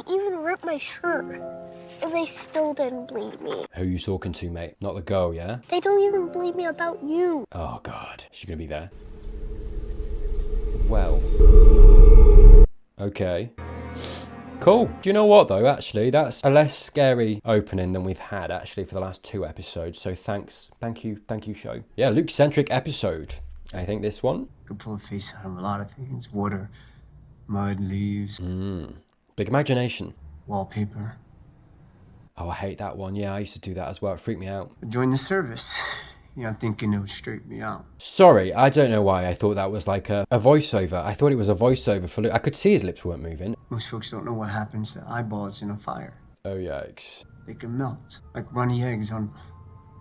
even ripped my shirt. And they still didn't believe me. Who are you talking to, mate? Not the girl, yeah? They don't even believe me about you. Oh, God. Is she gonna be there? Well. Okay. Cool. Do you know what, though? Actually, that's a less scary opening than we've had, actually, for the last 2 episodes. So thanks. Thank you, show. Yeah, Luke-centric episode. I think this one. Could pull a face out of a lot of things. Water, mud, leaves. Big imagination. Wallpaper. Oh, I hate that one. Yeah, I used to do that as well. It freaked me out. Join the service. Yeah, I'm thinking it would straighten me out. Sorry, I don't know why I thought that was like a voiceover. I thought it was a voiceover for Luke. I could see his lips weren't moving. Most folks don't know what happens to eyeballs in a fire. Oh, yikes. They can melt, like runny eggs on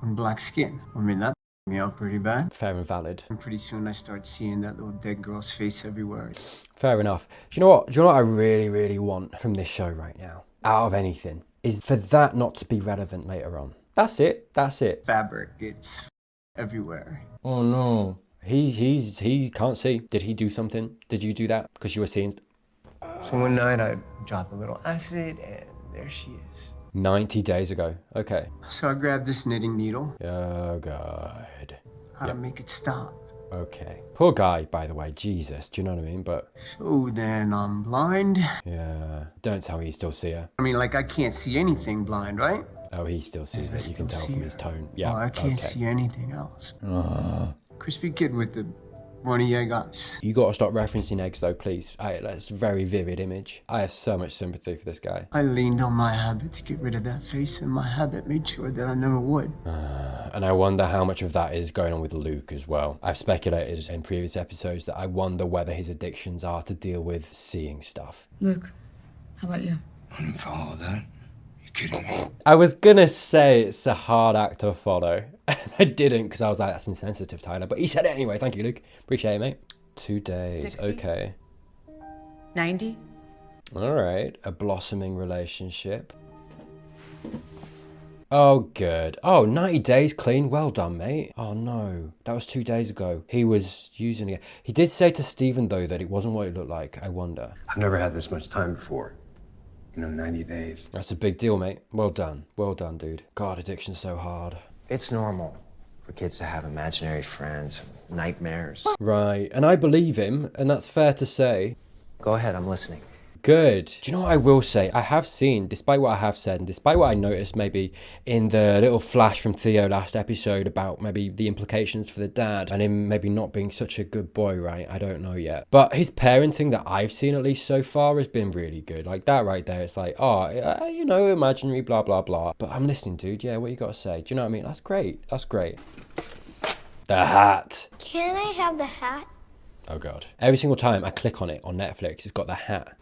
black skin. I mean, that me out pretty bad. Fair and valid. And pretty soon I start seeing that little dead girl's face everywhere. Fair enough. Do you know what? I really, really want from this show right now? Out of anything. Is for that not to be relevant later on. That's it. Fabric, it's everywhere. Oh no. He can't see. Did he do something? Did you do that? Because you were seeing... So one night I drop a little acid and there she is. 90 days ago. Okay. So I grabbed this knitting needle. Oh God. How to make it stop. Okay. Poor guy, by the way. Jesus. Do you know what I mean? But... So then I'm blind. Yeah. Don't tell me you still see her. I mean, like, I can't see anything blind, right? Oh, he still sees it. You can tell from his tone. Yeah. Oh, I can't see anything else. Crispy kid with the runny egg eyes. You got to stop referencing eggs, though, please. That's a very vivid image. I have so much sympathy for this guy. I leaned on my habit to get rid of that face, and my habit made sure that I never would. And I wonder how much of that is going on with Luke as well. I've speculated in previous episodes that I wonder whether his addictions are to deal with seeing stuff. Luke, how about you? I didn't follow that. You kidding me? I was gonna say it's a hard act to follow. I didn't because I was like, that's insensitive, Tyler. But he said it anyway. Thank you, Luke. Appreciate it, mate. 2 days. 60? Okay. 90? All right. A blossoming relationship. Oh, good. Oh, 90 days clean. Well done, mate. Oh, no. That was 2 days ago. He was using it. He did say to Stephen, though, that it wasn't what it looked like. I wonder. I've never had this much time before. 90 days. That's a big deal, mate. Well done. Well done, dude. God, addiction's so hard. It's normal for kids to have imaginary friends, nightmares. Right. And I believe him, and that's fair to say. Go ahead, I'm listening. Good. Do you know what I will say? I have seen, despite what I have said, and despite what I noticed maybe in the little flash from Theo last episode about maybe the implications for the dad and him maybe not being such a good boy, right? I don't know yet. But his parenting that I've seen at least so far has been really good. Like that right there, it's like, oh, imaginary, blah, blah, blah. But I'm listening, dude. Yeah, what you got to say? Do you know what I mean? That's great. That's great. The hat. Can I have the hat? Oh, God. Every single time I click on it on Netflix, it's got the hat.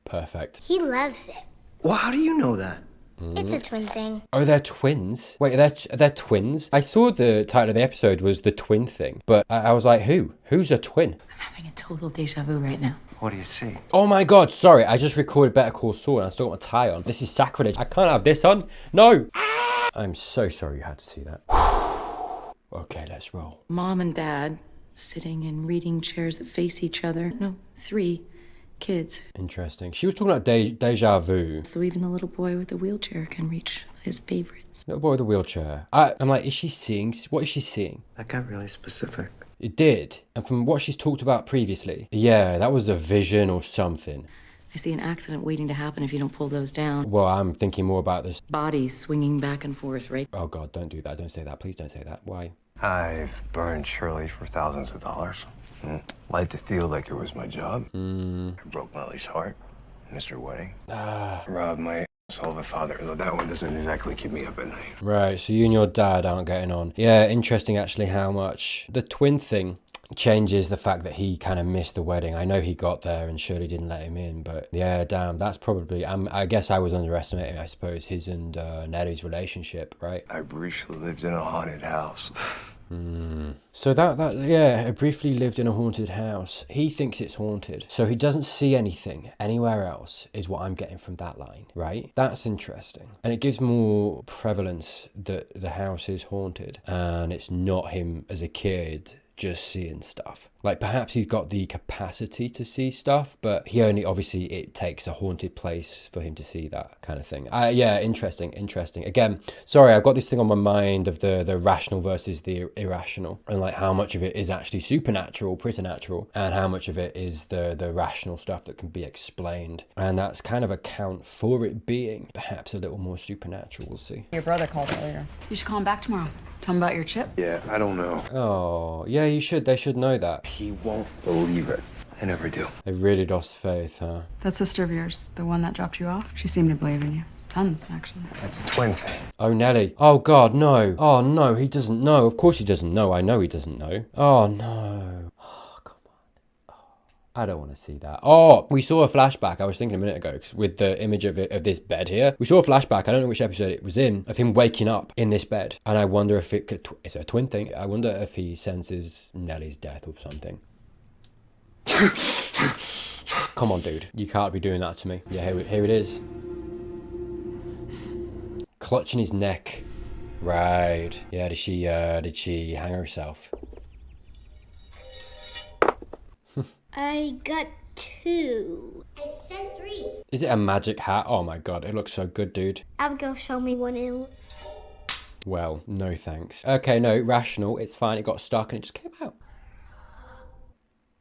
Perfect. He loves it. Well, how do you know that? It's a twin thing. Oh, they're twins? Wait, they're twins? I saw the title of the episode was the twin thing, but I was like, who? Who's a twin? I'm having a total deja vu right now. What do you see? Oh my God, sorry. I just recorded Better Call Saul and I still got my tie on. This is sacrilege. I can't have this on. No. I'm so sorry you had to see that. Okay, let's roll. Mom and Dad sitting in reading chairs that face each other. No, 3 kids. Interesting. She was talking about deja vu. So even the little boy with the wheelchair can reach his favorites. Little boy with the wheelchair. I'm like, is she seeing? What is she seeing? That got really specific. It did. And from what she's talked about previously, yeah, that was a vision or something. I see an accident waiting to happen if you don't pull those down. Well, I'm thinking more about this. Bodies swinging back and forth, right? Oh God, don't do that. Don't say that. Please don't say that. Why? I've burned Shirley for thousands of dollars. Lied to Theo like it was my job. I broke Lily's heart. Missed her wedding. Robbed my asshole of a father, though that one doesn't exactly keep me up at night. Right, so you and your dad aren't getting on. Yeah, interesting actually how much the twin thing changes the fact that he kind of missed the wedding. I know he got there and Shirley didn't let him in, but yeah, damn, that's probably, I guess I was underestimating, I suppose, his and Nelly's relationship, right? I briefly lived in a haunted house. So yeah, I briefly lived in a haunted house. He thinks it's haunted, so he doesn't see anything anywhere else, is what I'm getting from that line, right? That's interesting. And it gives more prevalence that the house is haunted and it's not him as a kid just seeing stuff. Like perhaps he's got the capacity to see stuff, but he only, obviously it takes a haunted place for him to see that kind of thing. Yeah, interesting. Again, sorry, I've got this thing on my mind of the rational versus the irrational, and like how much of it is actually supernatural, preternatural, and how much of it is the rational stuff that can be explained. And that's kind of account for it being perhaps a little more supernatural. We'll see. Your brother called earlier. You should call him back tomorrow. Tell him about your chip. Yeah, I don't know. Oh, yeah, you should. They should know that. He won't believe it. I never do. They really lost faith, huh? That sister of yours, the one that dropped you off, she seemed to believe in you. Tons, actually. That's a twin thing. Oh, Nelly. Oh, God, no. Oh, no, he doesn't know. Of course he doesn't know. I know he doesn't know. Oh, no. Oh, come on. Oh, I don't want to see that. Oh, we saw a flashback. I was thinking a minute ago, 'cause with the image of this bed here. We saw a flashback. I don't know which episode it was in, of him waking up in this bed. And I wonder if it could... It's a twin thing. I wonder if he senses Nelly's death or something. Come on, dude. You can't be doing that to me. Yeah, here it is. Clutching his neck. Right. Yeah, did she hang herself? I got 2. I sent 3. Is it a magic hat? Oh my god, it looks so good, dude. Abigail showed me one. Well, no thanks. Okay, no, rational. It's fine. It got stuck and it just came out.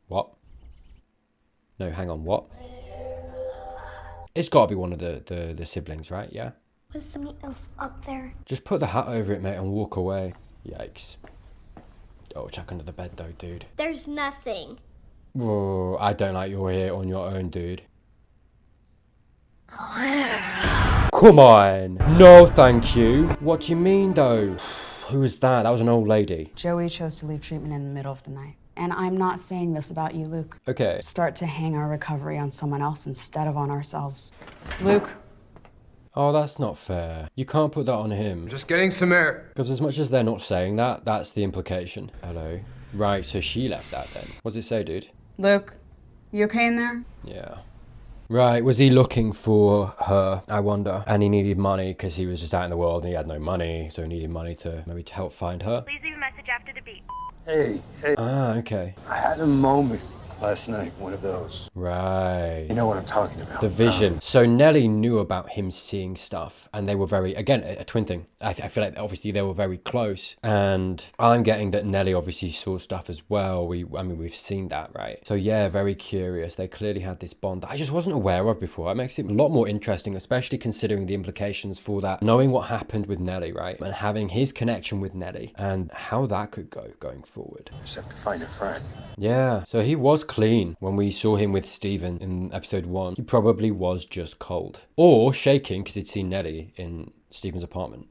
What? No, hang on, what? It's got to be one of the siblings, right? Yeah? There's something else up there. Just put the hat over it, mate, and walk away. Yikes. Oh, check under the bed, though, dude. There's nothing. Whoa, I don't like you're here on your own, dude. Come on. No, thank you. What do you mean, though? Who was that? That was an old lady. Joey chose to leave treatment in the middle of the night. And I'm not saying this about you, Luke. Okay. Start to hang our recovery on someone else instead of on ourselves. Luke. Oh, that's not fair. You can't put that on him. Just getting some air. Because as much as they're not saying that, that's the implication. Hello. Right, so she left that then. What does it say, dude? Luke, you okay in there? Yeah. Right, was he looking for her, I wonder? And he needed money because he was just out in the world and he had no money, so he needed money to maybe to help find her. Please leave a message after the beep. Hey. Ah, okay. I had a moment last night, one of those. Right. You know what I'm talking about. The vision. So Nelly knew about him seeing stuff, and they were very, again, a twin thing. I feel like obviously they were very close, and I'm getting that Nelly obviously saw stuff as well. I mean, we've seen that, right? So yeah, very curious. They clearly had this bond that I just wasn't aware of before. It makes it a lot more interesting, especially considering the implications for that, knowing what happened with Nelly, right? And having his connection with Nelly, and how that could go going forward. Just have to find a friend. Yeah, so he was clean when we saw him with Steven in episode 1. He probably was just cold. Or shaking because he'd seen Nelly in Steven's apartment.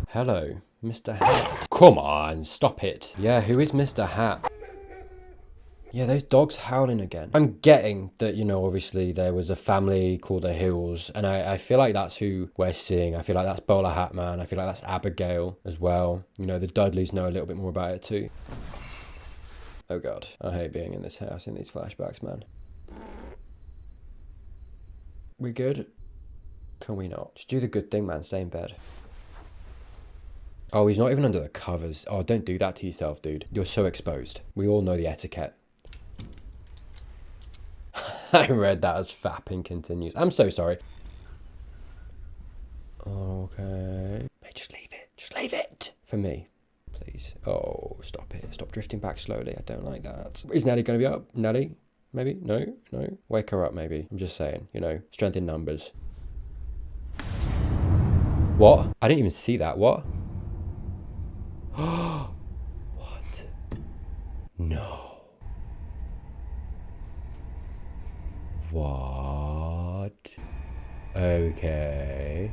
Hello, Mr. Hat. Come on, stop it. Yeah, who is Mr. Hat? Yeah, those dogs howling again. I'm getting that, you know, obviously there was a family called the Hills, and I feel like that's who we're seeing. I feel like that's Bowler Hat Man. I feel like that's Abigail as well. You know, the Dudleys know a little bit more about it too. Oh god, I hate being in this house in these flashbacks, man. We good? Can we not? Just do the good thing, man. Stay in bed. Oh, he's not even under the covers. Oh, don't do that to yourself, dude. You're so exposed. We all know the etiquette. I read that as fapping continues. I'm so sorry. Okay. Hey, just leave it. Just leave it. For me, please. Oh, stop it. Stop drifting back slowly. I don't like that. Is Nelly going to be up? Nelly? Maybe? No? No? Wake her up, maybe. I'm just saying. You know, strength in numbers. What? I didn't even see that. What? What? No. What? Okay.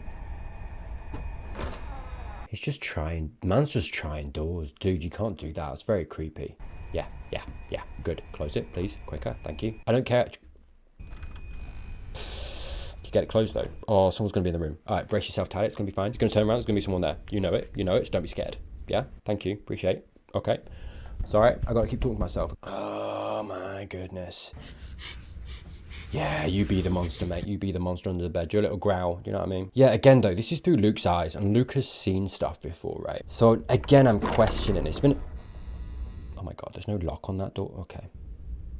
He's just trying. Man's just trying doors. Dude, you can't do that. It's very creepy. Yeah. Good. Close it, please. Quicker. Thank you. I don't care. You get it closed, though. Oh, someone's going to be in the room. All right, brace yourself tight. It's going to be fine. It's going to turn around. There's going to be someone there. You know it. You know it. So don't be scared. Yeah? Thank you. Appreciate it. Okay. It's all right. I got to keep talking to myself. Oh, my goodness. Yeah, you be the monster, mate. You be the monster under the bed. Your little growl. Do you know what I mean? Yeah, again, though, this is through Luke's eyes, and Luke has seen stuff before, right? So, again, I'm questioning. It's been... Oh, my God. There's no lock on that door? Okay.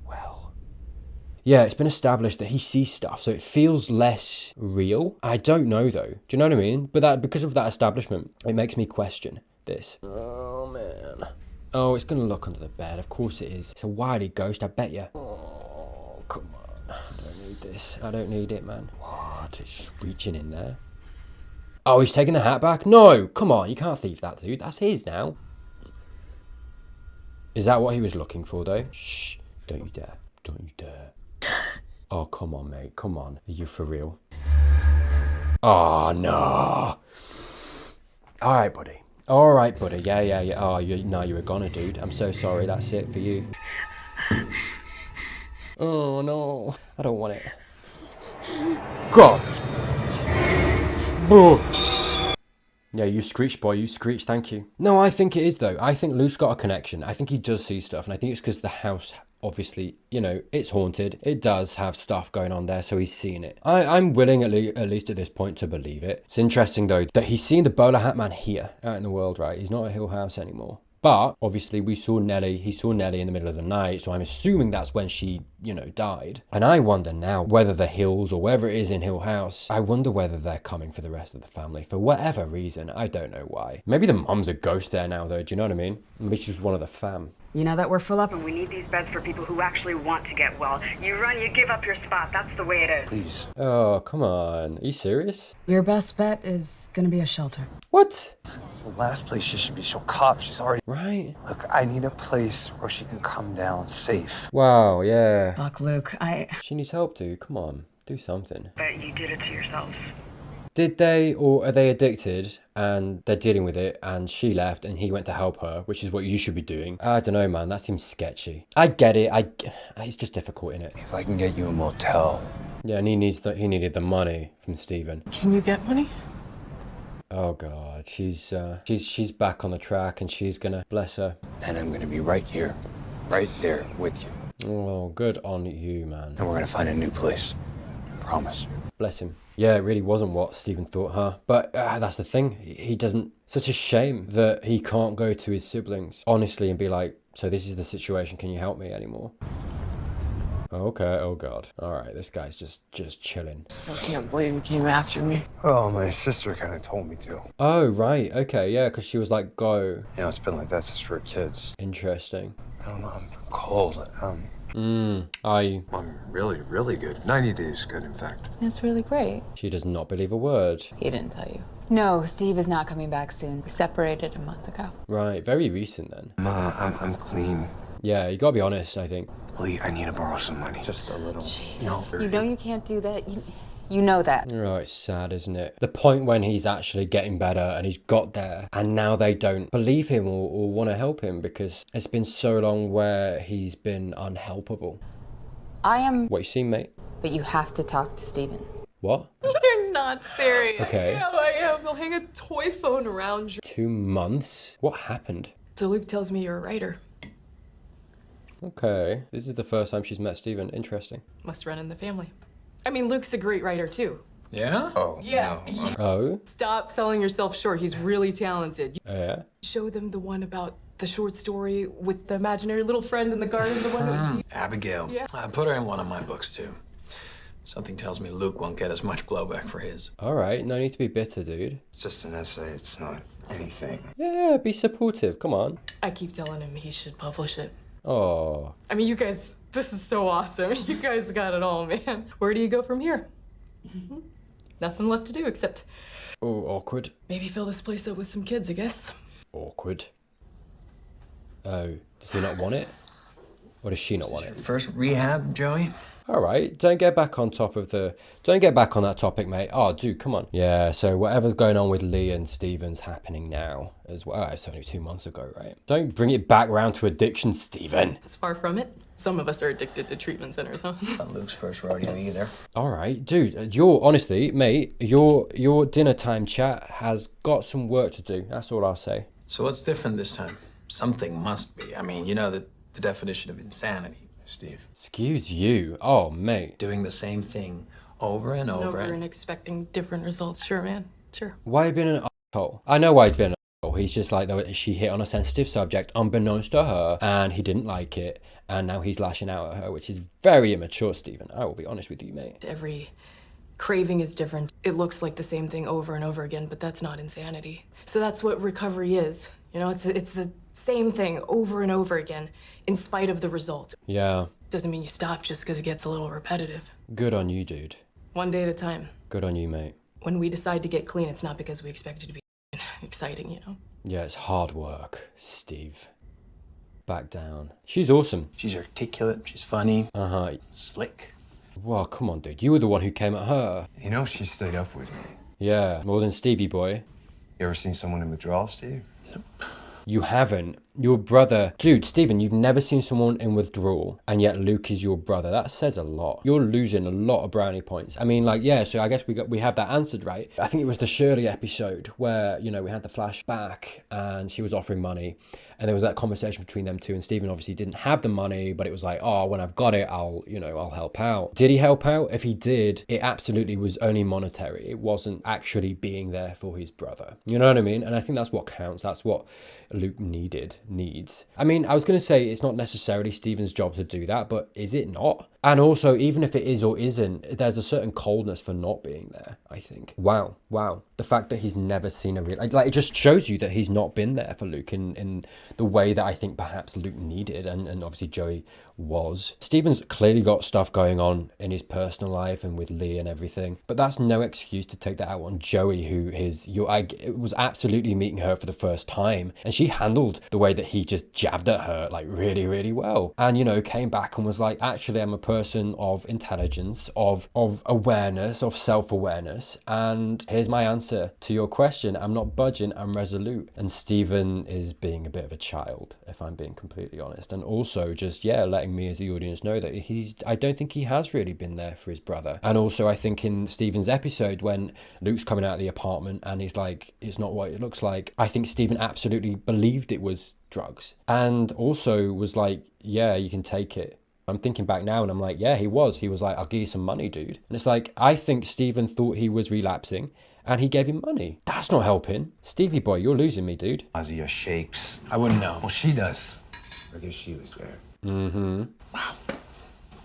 Well... Yeah, it's been established that he sees stuff, so it feels less real. I don't know, though. Do you know what I mean? But that because of that establishment, it makes me question this. Oh, man. Oh, it's going to look under the bed. Of course it is. It's a wily ghost, I bet you. Oh, come on. I don't need this. I don't need it, man. What? It's just reaching in there. Oh, he's taking the hat back? No! Come on, you can't thieve that, dude. That's his now. Is that what he was looking for, though? Shh. Don't you dare. Don't you dare. Oh, come on, mate. Come on. Are you for real? Oh, no. All right, buddy. All right, buddy. Yeah. Oh, you were gonna, dude. I'm so sorry. That's it for you. Oh, no. I don't want it. God. Yeah, you screech, boy. You screech. Thank you. No, I think it is, though. I think Luke's got a connection. I think he does see stuff. And I think it's because the house, obviously, you know, it's haunted. It does have stuff going on there, so he's seen it. I'm willing, at least at this point, to believe it. It's interesting, though, that he's seen the bowler hat man here, out in the world, right? He's not at Hill House anymore. But, obviously, he saw Nellie in the middle of the night, so I'm assuming that's when she, you know, died. And I wonder now whether the Hills or wherever it is in Hill House, I wonder whether they're coming for the rest of the family. For whatever reason, I don't know why. Maybe the mum's a ghost there now, though, do you know what I mean? Maybe she's one of the fam. You know that we're full up? We need these beds for people who actually want to get well. You run, you give up your spot. That's the way it is. Please. Oh, come on. Are you serious? Your best bet is gonna be a shelter. What? It's the last place she should be. She'll cop. She's already... Right. Look, I need a place where she can come down safe. Wow, yeah. Fuck, Luke, She needs help, dude. Come on. Do something. But you did it to yourselves. Did they, or are they addicted and they're dealing with it and she left and he went to help her, which is what you should be doing? I don't know, man. That seems sketchy. I get it. It's just difficult, innit? If I can get you a motel. Yeah, and he needed the money from Steven. Can you get money? Oh God, she's back on the track and she's gonna, bless her. And I'm gonna be right here, right there with you. Oh, good on you, man. And we're gonna find a new place. I promise. Bless him. Yeah, it really wasn't what Stephen thought, huh? But that's the thing. He doesn't... Such a shame that he can't go to his siblings, honestly, and be like, so this is the situation, can you help me anymore? Okay, oh God. All right, this guy's just chilling. Still can't believe you came after me. Oh, my sister kind of told me to. Oh, right, okay, yeah, because she was like, go. You know, it's been like that since we were kids. Interesting. I don't know, I'm cold. Are you? I'm really, really good. 90 days good, in fact. That's really great. She does not believe a word. He didn't tell you. No, Steve is not coming back soon. We separated a month ago. Right, very recent then. I'm clean. Yeah, you gotta be honest, I think. Lee, I need to borrow some money. Just a little. Jesus, you know you can't do that. You know that. Oh, it's sad, isn't it? The point when he's actually getting better and he's got there and now they don't believe him or want to help him because it's been so long where he's been unhelpable. I am... What you seen, mate? But you have to talk to Steven. What? You're not serious. Okay. I am. They'll hang a toy phone around you. 2 months? What happened? So Luke tells me you're a writer. Okay. This is the first time she's met Steven. Interesting. Must run in the family. I mean, Luke's a great writer, too. Yeah? Oh, Yeah. no. Oh? Stop selling yourself short. He's really talented. Yeah? Show them the one about the short story with the imaginary little friend in the garden, the one with... Abigail. Yeah. I put her in one of my books, too. Something tells me Luke won't get as much blowback for his. All right. No need to be bitter, dude. It's just an essay. It's not anything. Yeah, be supportive. Come on. I keep telling him he should publish it. Oh. I mean, you guys, this is so awesome. You guys got it all, man. Where do you go from here? Nothing left to do except Oh, awkward. maybe fill this place up with some kids, I guess. Awkward. Oh, does he not want it? Or does she not want it? First rehab, Joey? All right, don't get back on that topic, mate. Oh, dude, come on. Yeah, so whatever's going on with Lee and Steven's happening now as well. It's only 2 months ago, right? Don't bring it back round to addiction, Steven. It's far from it. Some of us are addicted to treatment centers, huh? Not Luke's first rodeo either. All right, dude, honestly, mate, your dinner time chat has got some work to do. That's all I'll say. So what's different this time? Something must be. I mean, you know the definition of insanity. Steve. Excuse you. Oh, mate. Doing the same thing over and over. And expecting different results. Sure, man. Sure. Why have you been an asshole? I know why he's been an asshole. He's just like, though, she hit on a sensitive subject unbeknownst to her, and he didn't like it, and now he's lashing out at her, which is very immature, Stephen. I will be honest with you, mate. Every craving is different. It looks like the same thing over and over again, but that's not insanity. So that's what recovery is. You know, it's the same thing over and over again, in spite of the result. Yeah. Doesn't mean you stop just because it gets a little repetitive. Good on you, dude. One day at a time. Good on you, mate. When we decide to get clean, it's not because we expect it to be exciting, you know? Yeah, it's hard work, Steve. Back down. She's awesome. She's articulate, she's funny. Uh-huh. Slick. Well, come on, dude. You were the one who came at her. You know, she stayed up with me. Yeah, more than Stevie boy. You ever seen someone in withdrawal, Steve? You haven't. Your brother... Dude, Stephen, you've never seen someone in withdrawal, and yet Luke is your brother. That says a lot. You're losing a lot of brownie points. I mean, like, yeah, so I guess we have that answered, right? I think it was the Shirley episode where, you know, we had the flashback, and she was offering money, and there was that conversation between them two, and Stephen obviously didn't have the money, but it was like, oh, when I've got it, I'll help out. Did he help out? If he did, it absolutely was only monetary. It wasn't actually being there for his brother. You know what I mean? And I think that's what counts. That's what Luke needs. I mean, I was going to say it's not necessarily Stephen's job to do that, but is it not? And also, even if it is or isn't, there's a certain coldness for not being there, I think. Wow. The fact that he's never seen a real... Like, it just shows you that he's not been there for Luke in the way that I think perhaps Luke needed, and obviously Joey was. Stephen's clearly got stuff going on in his personal life and with Lee and everything, but that's no excuse to take that out on Joey, who was absolutely meeting her for the first time, and she handled the way that he just jabbed at her, like, really, really well. And, you know, came back and was like, actually, I'm a person of intelligence, of awareness, of self-awareness, and here's my answer to your question. I'm not budging, I'm resolute. And Stephen is being a bit of a child, if I'm being completely honest, and also just, yeah, letting me as the audience know that I don't think he has really been there for his brother. And also, I think in Stephen's episode, when Luke's coming out of the apartment and he's like, it's not what it looks like, I think Stephen absolutely believed it was drugs, and also was like, yeah, you can take it. I'm thinking back now and I'm like, yeah, he was like, I'll give you some money, dude. And it's like, I think Stephen thought he was relapsing and he gave him money. That's not helping. Stevie boy, you're losing me, dude. Azia shakes. I wouldn't know. Well, she does. I guess she was there. Mm-hmm. Wow.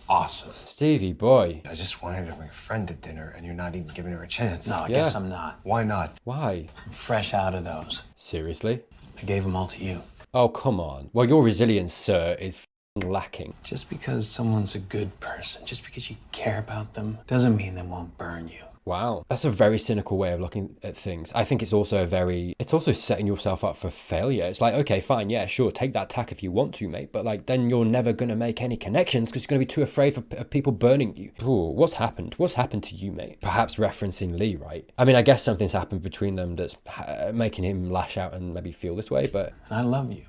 Awesome. Stevie boy. I just wanted to bring a friend to dinner and you're not even giving her a chance. No, I guess I'm not. Why not? Why? I'm fresh out of those. Seriously? I gave them all to you. Oh, come on. Well, your resilience, sir, is lacking. Just because someone's a good person, just because you care about them, doesn't mean they won't burn you. Wow. That's a very cynical way of looking at things. I think it's also setting yourself up for failure. It's like, okay, fine, yeah, sure, take that tack if you want to, mate, but like, then you're never going to make any connections because you're going to be too afraid of people burning you. Ooh, what's happened? What's happened to you, mate? Perhaps referencing Lee, right? I mean, I guess something's happened between them that's making him lash out and maybe feel this way, but... I love you.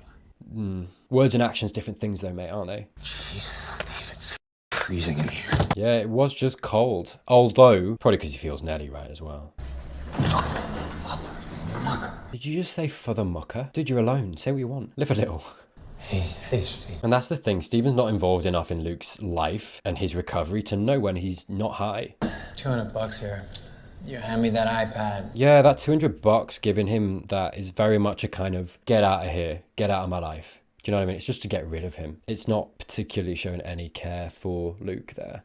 Words and actions, different things though, mate, aren't they? Jesus, Dave, it's freezing in here. Yeah, it was just cold. Although, probably because he feels Nelly right as well. Did you just say for the mucker? Dude, you're alone. Say what you want. Live a little. Hey, Steve. And that's the thing. Stephen's not involved enough in Luke's life and his recovery to know when he's not high. $200 here. You hand me that iPad. Yeah, that $200 giving him that is very much a kind of get out of here, get out of my life. Do you know what I mean? It's just to get rid of him. It's not particularly showing any care for Luke there.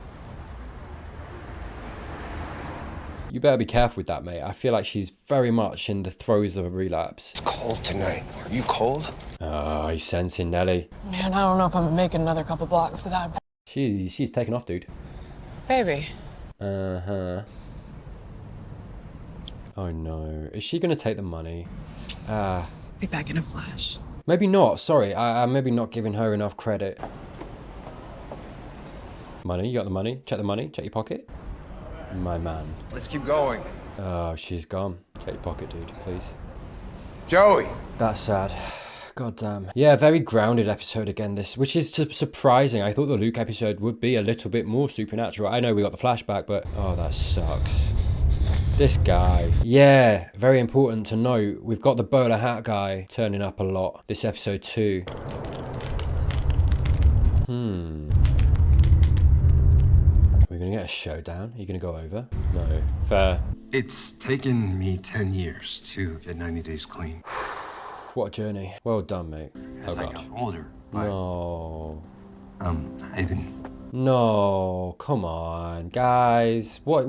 You better be careful with that, mate. I feel like she's very much in the throes of a relapse. It's cold tonight. Are you cold? Oh, he's sensing Nelly. Man, I don't know if I'm making another couple blocks to that. She's taking off, dude. Baby. Uh-huh. Oh no. Is she gonna take the money? Be back in a flash. Maybe not. Sorry, I'm maybe not giving her enough credit. Money? You got the money? Check the money. Check your pocket. My man. Let's keep going. Oh, she's gone. Check your pocket, dude, please. Joey! That's sad. God damn. Yeah, very grounded episode again, this, which is surprising. I thought the Luke episode would be a little bit more supernatural. I know we got the flashback, but oh, that sucks. This guy. Yeah, very important to note. We've got the bowler hat guy turning up a lot this episode too. it a showdown? Are you gonna go over? No. Fair. It's taken me 10 years to get 90 days clean. What a journey. Well done, mate. As I got older, but, No. I didn't. No, come on, guys. What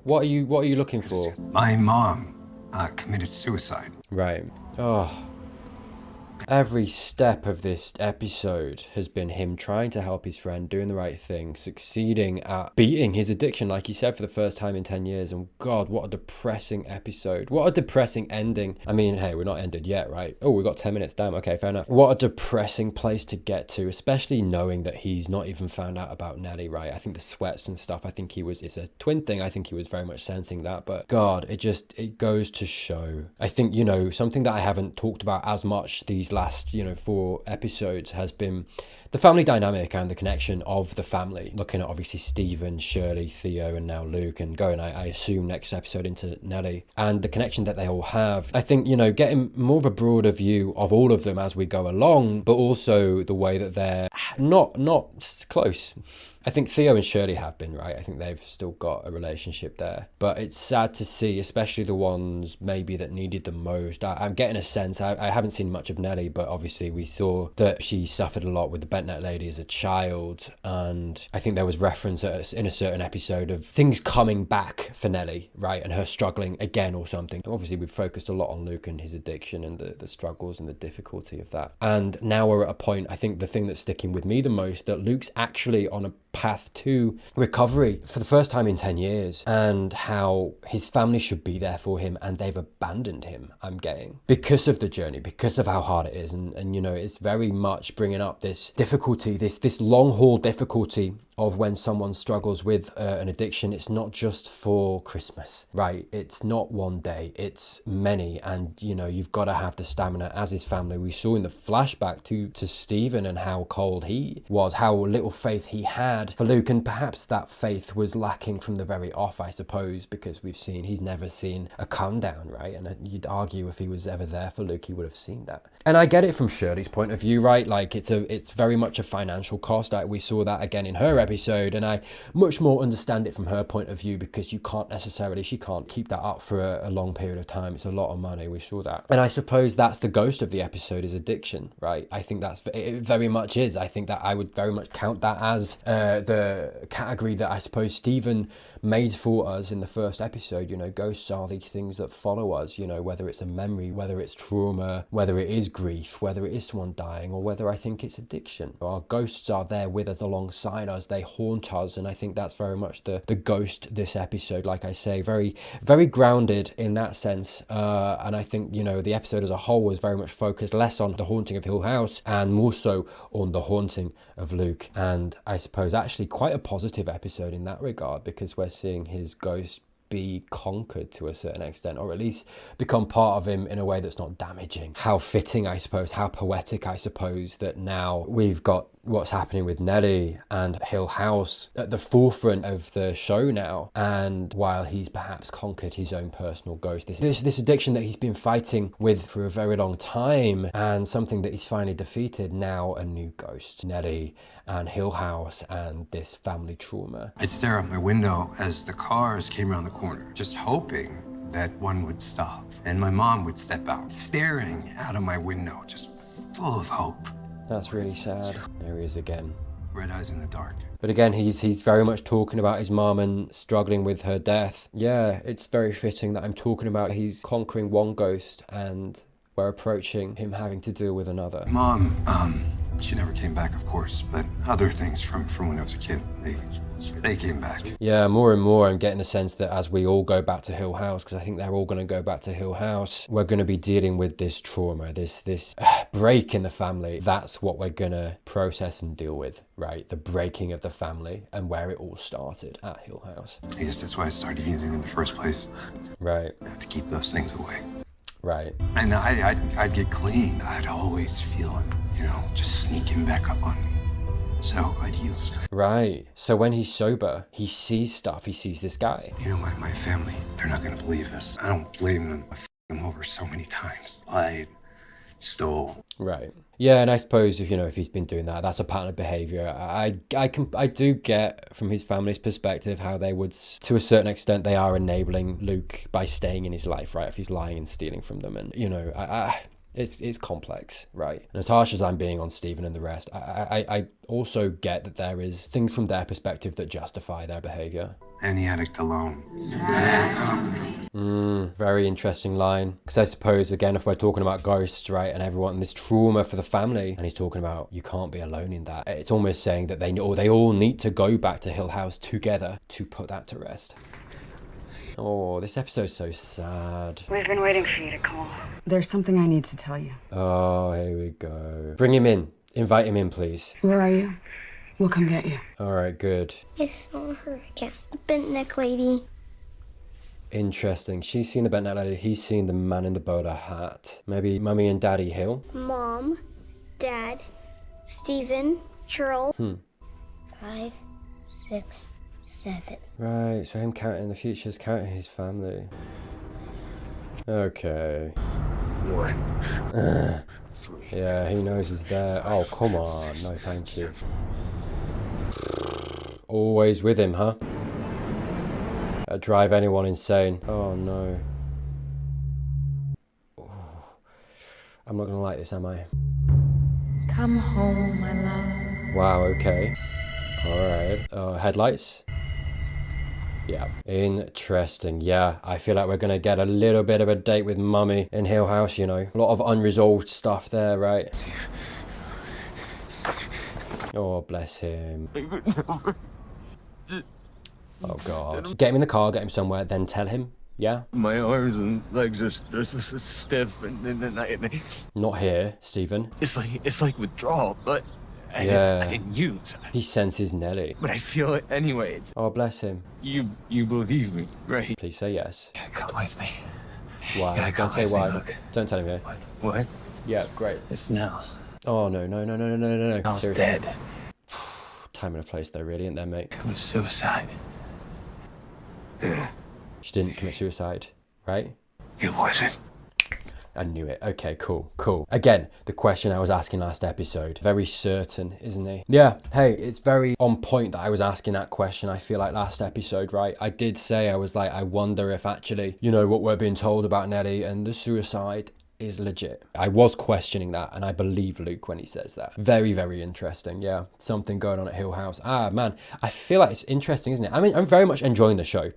are you looking for? My mom committed suicide. Right. Oh. Every step of this episode has been him trying to help his friend, doing the right thing, succeeding at beating his addiction, like he said, for the first time in 10 years. And God, what a depressing episode. What a depressing ending. I mean, hey, we're not ended yet, right? Oh, we've got 10 minutes. Damn, okay, fair enough. What a depressing place to get to, especially knowing that he's not even found out about Nelly, right? I think the sweats and stuff, I think it's a twin thing. I think he was very much sensing that. But God, it goes to show. I think, something that I haven't talked about as much these last 4 episodes has been the family dynamic and the connection of the family, looking at obviously Stephen, Shirley, Theo, and now Luke, and going I assume next episode into Nelly, and the connection that they all have. I think getting more of a broader view of all of them as we go along, but also the way that they're not close. I think Theo and Shirley have been, right? I think they've still got a relationship there. But it's sad to see, especially the ones maybe that needed the most. I'm getting a sense, I haven't seen much of Nelly, but obviously we saw that she suffered a lot with the Bentnet lady as a child. And I think there was reference in a certain episode of things coming back for Nelly, right? And her struggling again or something. Obviously we've focused a lot on Luke and his addiction and the struggles and the difficulty of that. And now we're at a point, I think the thing that's sticking with me the most, that Luke's actually on a path to recovery for the first time in 10 years, and how his family should be there for him and they've abandoned him, I'm getting, because of the journey, because of how hard it is. And it's very much bringing up this difficulty, this long haul difficulty of when someone struggles with an addiction. It's not just for Christmas, right? It's not one day, it's many. And you've got to have the stamina as his family. We saw in the flashback to Stephen and how cold he was, how little faith he had for Luke, and perhaps that faith was lacking from the very off, I suppose, because he's never seen a come down, right? And you'd argue if he was ever there for Luke, he would have seen that. And I get it from Shirley's point of view, right? Like it's very much a financial cost. We saw that again in her episode, and I much more understand it from her point of view, because she can't keep that up for a long period of time. It's a lot of money. We saw that. And I suppose that's the ghost of the episode, is addiction, right? I think it very much is. I think that I would very much count that as the category that I suppose Stephen made for us in the first episode. Ghosts are these things that follow us, whether it's a memory, whether it's trauma, whether it is grief, whether it is someone dying, or whether I think it's addiction. Our ghosts are there with us, alongside us. They haunt us, and I think that's very much the ghost this episode. Like I say, very, very grounded in that sense. And I think, the episode as a whole was very much focused less on the haunting of Hill House and more so on the haunting of Luke. And I suppose actually quite a positive episode in that regard, because we're seeing his ghost be conquered to a certain extent, or at least become part of him in a way that's not damaging. How fitting, I suppose, how poetic, I suppose, that now we've got what's happening with Nelly and Hill House at the forefront of the show now, and while he's perhaps conquered his own personal ghost, this addiction that he's been fighting with for a very long time, and something that he's finally defeated, now a new ghost, Nelly and Hill House and this family trauma. I'd stare out my window as the cars came around the corner, just hoping that one would stop and my mom would step out, staring out of my window, just full of hope. That's really sad. There he is again. Red eyes in the dark. But again, he's very much talking about his mom and struggling with her death. Yeah, it's very fitting that I'm talking about he's conquering one ghost and we're approaching him having to deal with another. Mom, she never came back, of course, but other things from when I was a kid, they came back. Yeah, more and more I'm getting the sense that as we all go back to Hill House, because I think they're all going to go back to Hill House, we're going to be dealing with this trauma, this break in the family. That's what we're going to process and deal with, right? The breaking of the family and where it all started at Hill House. I guess that's why I started using in the first place. Right. To keep those things away. Right. And I'd get clean. I'd always feel it, just sneaking back up on me. So I'd use. Right. So when he's sober, he sees stuff. He sees this guy. My family, they're not going to believe this. I don't blame them. I f***ed them over so many times. Lied, stole. Right. Yeah, and I suppose if if he's been doing that, that's a pattern of behavior. I do get from his family's perspective how they would, to a certain extent, they are enabling Luke by staying in his life, right? If he's lying and stealing from them, and it's complex, right? And as harsh as I'm being on Stephen and the rest, I also get that there is things from their perspective that justify their behavior. Any addict alone. Very interesting line. Because I suppose, again, if we're talking about ghosts, right, and everyone, this trauma for the family, and he's talking about you can't be alone in that. It's almost saying that they all need to go back to Hill House together to put that to rest. Oh, this episode's so sad. We've been waiting for you to call. There's something I need to tell you. Oh, here we go. Bring him in. Invite him in, please. Where are you? We'll come get you. All right, good. I saw her again. The bent neck lady. Interesting. She's seen the bent neck lady. He's seen the man in the bowler hat. Maybe Mummy and Daddy Hill. Mom, Dad, Stephen, Cheryl. 5, 6, 7. Right, so him counting the future's counting his family. Okay. 1, 3. Yeah, he knows he's there. Oh, come on. No, thank you. Always with him, huh? Drive anyone insane. Oh, no. Oh. I'm not gonna like this, am I? Come home, my love. Wow, okay. Alright. Headlights? Yeah. Interesting. Yeah, I feel like we're gonna get a little bit of a date with Mummy in Hill House, A lot of unresolved stuff there, right? Oh, bless him. Oh, God. Get him in the car, get him somewhere, then tell him, yeah? My arms and legs are stiff and Not here, Stephen. It's like withdrawal, but I didn't use. He senses Nelly. But I feel it anyway. Oh, bless him. You believe me, right? Please say yes. Come with me. Why? Don't say why. Don't tell him yet. What? Yeah, great. It's Nell. Oh, no. Nell's dead. Time and a place though, really, isn't there, mate? It was suicide. She didn't commit suicide, right? It wasn't. I knew it. Okay, cool. Again, the question I was asking last episode. Very certain, isn't he? Yeah, hey, it's very on point that I was asking that question, I feel like, last episode, right? I did say, I was like, I wonder if actually, what we're being told about Nelly and the suicide is legit. I was questioning that, and I believe Luke when he says that. Very, very interesting. Yeah, something going on at Hill House. Man, I feel like it's interesting, isn't it? I mean, I'm very much enjoying the show.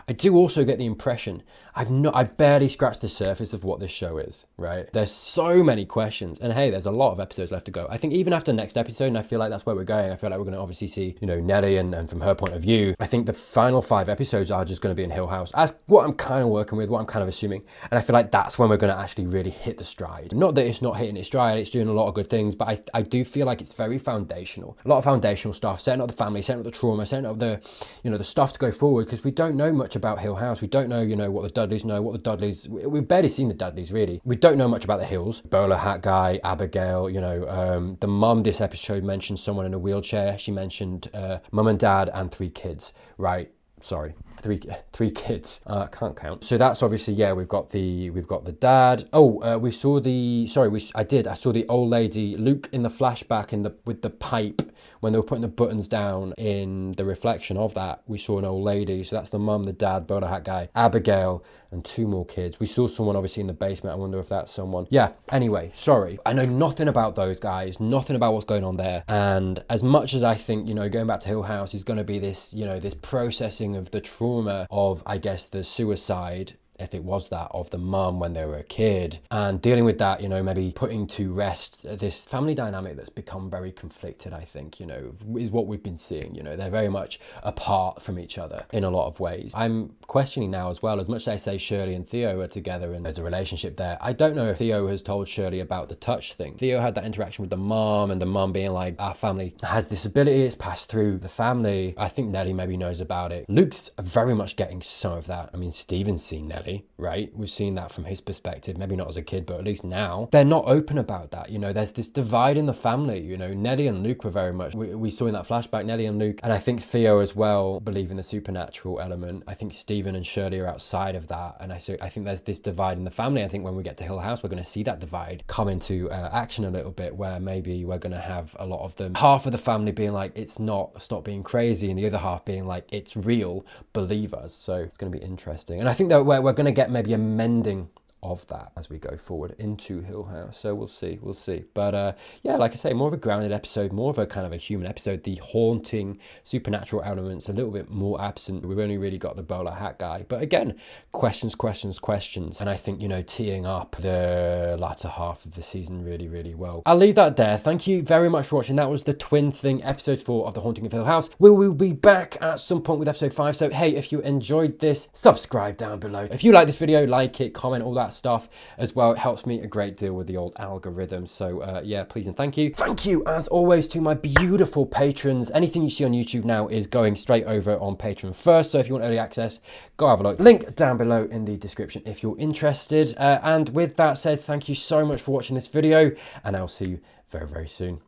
I do also get the impression I barely scratched the surface of what this show is, right? There's so many questions, and hey, there's a lot of episodes left to go. I think even after next episode, and I feel like that's where we're going, I feel like we're going to obviously see, Nelly, and from her point of view, I think the final 5 episodes are just going to be in Hill House. That's what I'm kind of working with, what I'm kind of assuming, and I feel like that's when we're going to actually really hit the stride. Not that it's not hitting its stride, it's doing a lot of good things, but I do feel like it's very foundational. A lot of foundational stuff, setting up the family, setting up the trauma, setting up the, the stuff to go forward, because we don't know much about Hill House. We don't know, what the Dudleys know, we've barely seen the Dudleys, really. We don't know much about the Hills. Bowler hat guy, Abigail, the mum this episode mentioned someone in a wheelchair. She mentioned mum and dad and 3 kids, right? Sorry, three kids. Can't count. So that's obviously, yeah, we've got the dad. Oh, I saw the old lady, Luke, in the flashback with the pipe when they were putting the buttons down in the reflection of that. We saw an old lady. So that's the mum, the dad, bowler hat guy, Abigail, and 2 more kids. We saw someone obviously in the basement. I wonder if that's someone. Yeah, anyway, sorry. I know nothing about those guys, nothing about what's going on there. And as much as I think, going back to Hill House is going to be this, this processing of the trauma of, I guess, the suicide, if it was that, of the mum when they were a kid, and dealing with that, maybe putting to rest this family dynamic that's become very conflicted, I think, is what we've been seeing. They're very much apart from each other in a lot of ways. I'm questioning now as well, as much as I say Shirley and Theo are together and there's a relationship there, I don't know if Theo has told Shirley about the touch thing. Theo had that interaction with the mum, and the mum being like, our family has this ability, it's passed through the family. I think Nelly maybe knows about it. Luke's very much getting some of that. I mean, Stephen's seen Nelly. family, right? We've seen that from his perspective, maybe not as a kid, but at least now they're not open about that. You know, there's this divide in the family. You know, Nellie and Luke were very much, we saw in that flashback, Nellie and Luke, and I think Theo as well, believe in the supernatural element. I think Stephen and Shirley are outside of that, and I think there's this divide in the family. I think when we get to Hill House, we're going to see that divide come into action a little bit, where maybe we're going to have a lot of them, half of the family being like, it's not, stop being crazy, and the other half being like, it's real, believe us. So it's going to be interesting, and I think that we're going to get maybe a mending of that as we go forward into Hill House. So we'll see. But yeah, like I say, more of a grounded episode, more of a kind of a human episode. The haunting supernatural elements a little bit more absent. We've only really got the bowler hat guy, but again, questions, and I think, you know, teeing up the latter half of the season really, really well. I'll leave that there. Thank you very much for watching. That was the Twin Thing, episode 4 of The Haunting of Hill House. We will be back at some point with episode 5. So hey, if you enjoyed this, subscribe down below. If you like this video, like it, comment, all that stuff as well. It helps me a great deal with the old algorithm. So yeah, please and thank you. Thank you as always to my beautiful patrons. Anything you see on YouTube now is going straight over on Patreon first. So if you want early access, go have a look. Link down below in the description if you're interested. And with that said, thank you so much for watching this video, and I'll see you very, very soon.